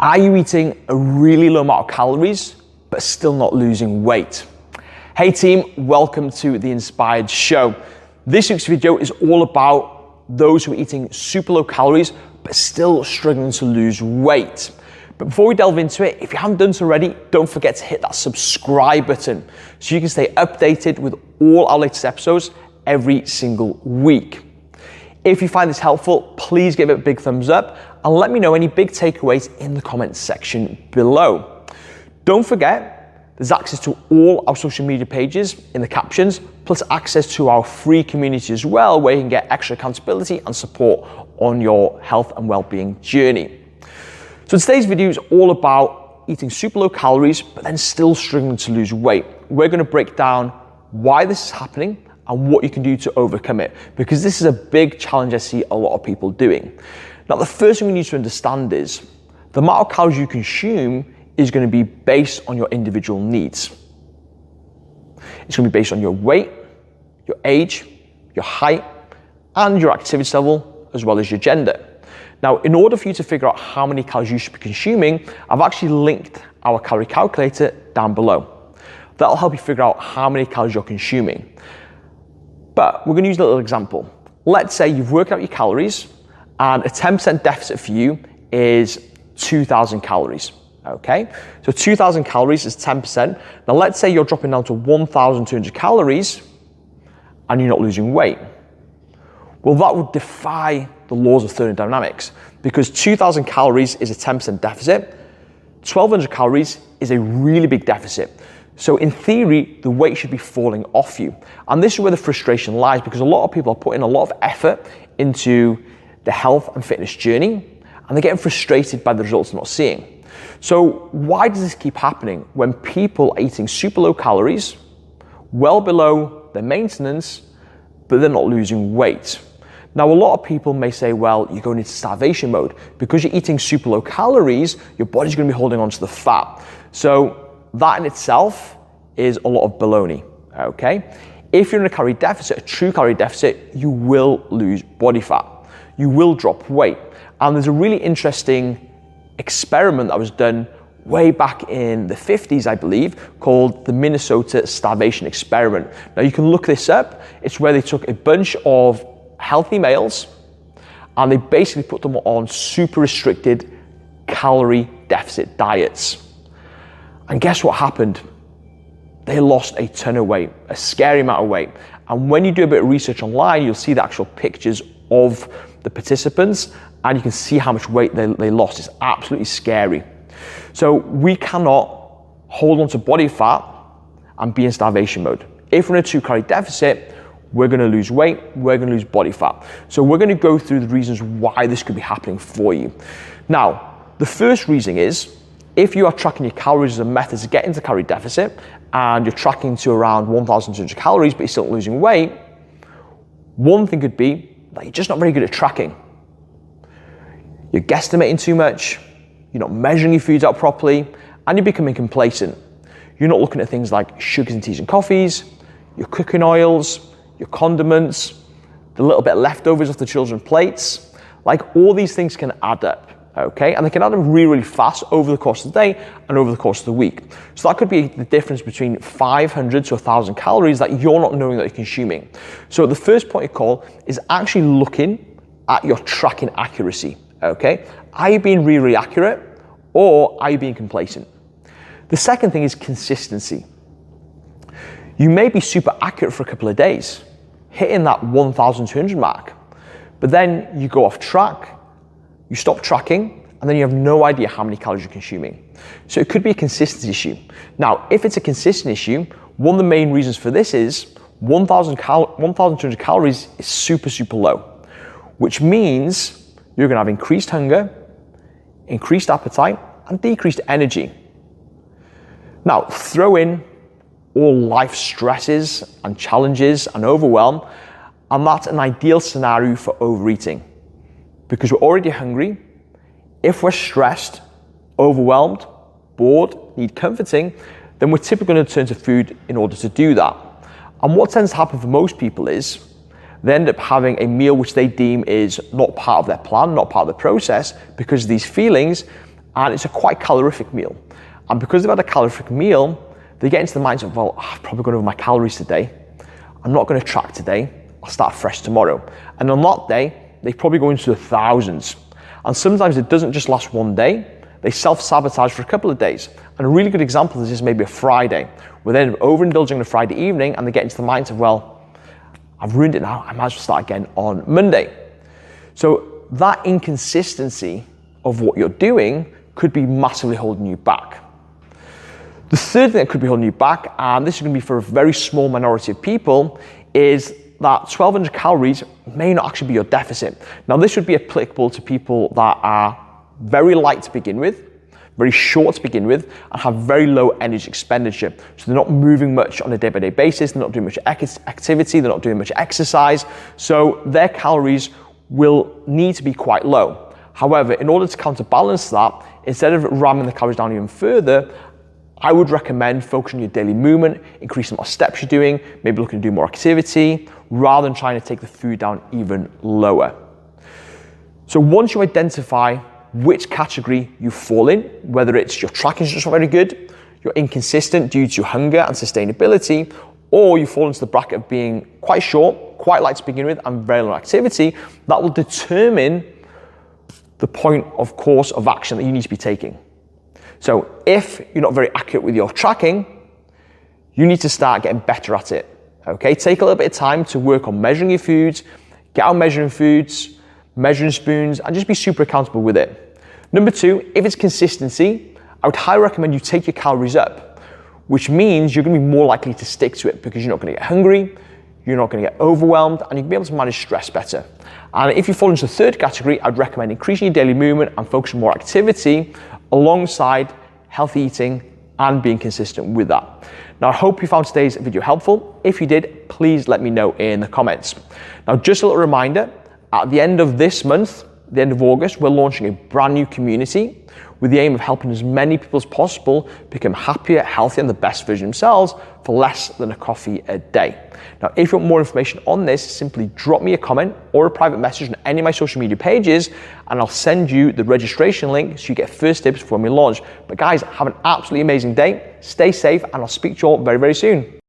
Are you eating a really low amount of calories, but still not losing weight? Hey team, welcome to The Inspired Show. This week's video is all about those who are eating super low calories, but still struggling to lose weight. But before we delve into it, if you haven't done so already, don't forget to hit that subscribe button so you can stay updated with all our latest episodes every single week. If you find this helpful, please give it a big thumbs up and let me know any big takeaways in the comments section below. Don't forget, there's access to all our social media pages in the captions, plus access to our free community as well, where you can get extra accountability and support on your health and well-being journey. So today's video is all about eating super low calories, but then still struggling to lose weight. We're going to break down why this is happening and what you can do to overcome it, because this is a big challenge I see a lot of people doing. Now, the first thing we need to understand is the amount of calories you consume is going to be based on your individual needs. It's going to be based on your weight, your age, your height, and your activity level, as well as your gender. Now, in order for you to figure out how many calories you should be consuming, I've actually linked our calorie calculator down below. That'll help you figure out how many calories you're consuming. But we're going to use a little example. Let's say you've worked out your calories and a 10% deficit for you is 2,000 calories. Okay, so 2,000 calories is 10%. Now let's say you're dropping down to 1,200 calories and you're not losing weight. Well, that would defy the laws of thermodynamics, because 2,000 calories is a 10% deficit. 1,200 calories is a really big deficit. So in theory, the weight should be falling off you. And this is where the frustration lies, because a lot of people are putting a lot of effort into the health and fitness journey, and they're getting frustrated by the results they're not seeing. So why does this keep happening when people are eating super low calories, well below their maintenance, but they're not losing weight? Now, a lot of people may say, well, you're going into starvation mode. Because you're eating super low calories, your body's going to be holding on to the fat. So that in itself is a lot of baloney, okay? If you're in a calorie deficit, a true calorie deficit, you will lose body fat. You will drop weight. And there's a really interesting experiment that was done way back in the 50s, I believe, called the Minnesota Starvation Experiment. Now you can look this up. It's where they took a bunch of healthy males and they basically put them on super restricted calorie deficit diets. And guess what happened? They lost a ton of weight, a scary amount of weight. And when you do a bit of research online, you'll see the actual pictures of the participants and you can see how much weight they lost. It's absolutely scary. So we cannot hold on to body fat and be in starvation mode. If we're in a 2-calorie deficit, we're going to lose weight, we're going to lose body fat. So we're going to go through the reasons why this could be happening for you. Now, the first reason is, if you are tracking your calories as a method to get into calorie deficit and you're tracking to around 1,200 calories but you're still losing weight, one thing could be that you're just not very good at tracking. You're guesstimating too much, you're not measuring your foods out properly, and you're becoming complacent. You're not looking at things like sugars and teas and coffees, your cooking oils, your condiments, the little bit of leftovers off the children's plates. Like, all these things can add up. Okay, and they can add up really, really fast over the course of the day and over the course of the week. So that could be the difference between 500 to 1,000 calories that you're not knowing that you're consuming. So the first point of call is actually looking at your tracking accuracy. Okay, are you being really, really accurate, or are you being complacent? The second thing is consistency. You may be super accurate for a couple of days, hitting that 1,200 mark, but then you go off track. You stop tracking, and then you have no idea how many calories you're consuming. So it could be a consistency issue. Now, if it's a consistent issue, one of the main reasons for this is 1,200 calories is super, super low, which means you're going to have increased hunger, increased appetite, and decreased energy. Now, throw in all life stresses and challenges and overwhelm, and that's an ideal scenario for overeating. Because we're already hungry. If we're stressed, overwhelmed, bored, need comforting, then we're typically going to turn to food in order to do that. And what tends to happen for most people is they end up having a meal which they deem is not part of their plan, not part of the process, because of these feelings, and it's a quite calorific meal. And because they've had a calorific meal, they get into the mindset of, well, I'm probably going over my calories today. I'm not going to track today. I'll start fresh tomorrow. And on that day, they probably go into the thousands. And sometimes it doesn't just last one day. They self-sabotage for a couple of days. And a really good example of this is maybe a Friday, where they end up overindulging on a Friday evening and they get into the mindset of, well, I've ruined it now. I might as well start again on Monday. So that inconsistency of what you're doing could be massively holding you back. The third thing that could be holding you back, and this is going to be for a very small minority of people, is that 1,200 calories may not actually be your deficit. Now, this would be applicable to people that are very light to begin with, very short to begin with, and have very low energy expenditure. So they're not moving much on a day-by-day basis, they're not doing much activity, they're not doing much exercise, so their calories will need to be quite low. However, in order to counterbalance that, instead of ramming the calories down even further, I would recommend focusing on your daily movement, increasing the amount of steps you're doing, maybe looking to do more activity, rather than trying to take the food down even lower. So once you identify which category you fall in, whether it's your tracking is just not very good, you're inconsistent due to hunger and sustainability, or you fall into the bracket of being quite short, quite light to begin with, and very low activity, that will determine the point of course of action that you need to be taking. So if you're not very accurate with your tracking, you need to start getting better at it. Okay, take a little bit of time to work on measuring your foods, get out measuring foods, measuring spoons, and just be super accountable with it. Number two, if it's consistency, I would highly recommend you take your calories up, which means you're going to be more likely to stick to it because you're not going to get hungry, you're not going to get overwhelmed, and you can be able to manage stress better. And if you fall into the third category, I'd recommend increasing your daily movement and focusing on more activity alongside healthy eating and being consistent with that. Now, I hope you found today's video helpful. If you did, please let me know in the comments. Now, just a little reminder, at the end of this month, the end of August, we're launching a brand new community with the aim of helping as many people as possible become happier, healthier, and the best version of themselves for less than a coffee a day. Now, if you want more information on this, simply drop me a comment or a private message on any of my social media pages, and I'll send you the registration link so you get first dibs for when we launch. But guys, have an absolutely amazing day, stay safe, and I'll speak to you all very, very soon.